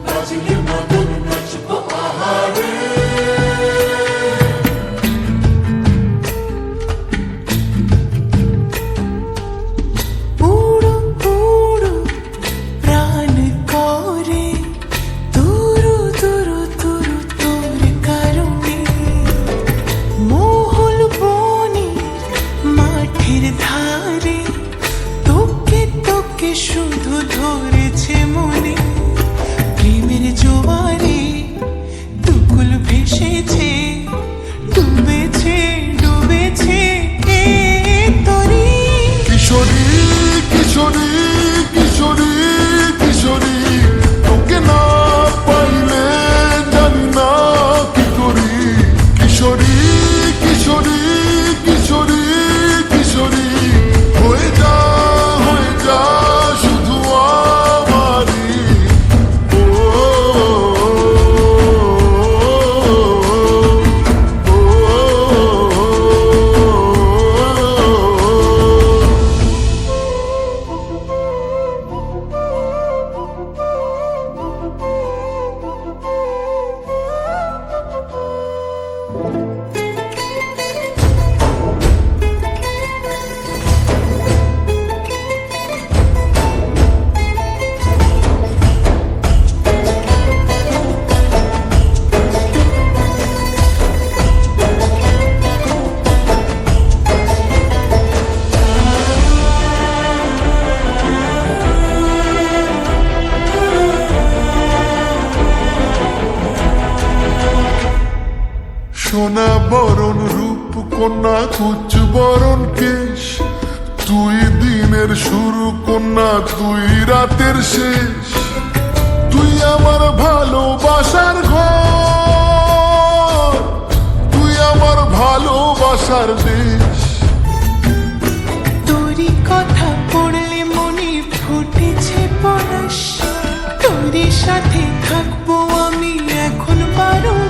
বাজলে মদন নাচবো আহারে। উড়ো উড়ো প্রাণ করে তুরু তুরু তুরু তোর কারণে, মহল বনে মাঠের ধারে তোকে তোকে শুধু ধরেছে মনে। প্রেমের জোয়ারে দুকুল ভেসেছে, ডুবেছে ডুবেছে এ তরি। কিশোরী কিশোরী কিশোরী কিশোরী, তোকে না পাইলে জানি না কি করি। কিশোরী কিশোরী কিশোরী কিশোরী, হয়ে যা শুধু আমারই। ও সোনা বরণ রূপ কন্যা কুচ বরণ কেশ, তুই দিনের শুরু কন্যা তুই রাতের শেষ। তুই আমার ভালোবাসার ঘর, তুই আমার ভালোবাসার দেশ। তোরই কথা পড়লে মনে ফুটেছে পরশ, তোরই সাথে থাকবো আমি এখন 12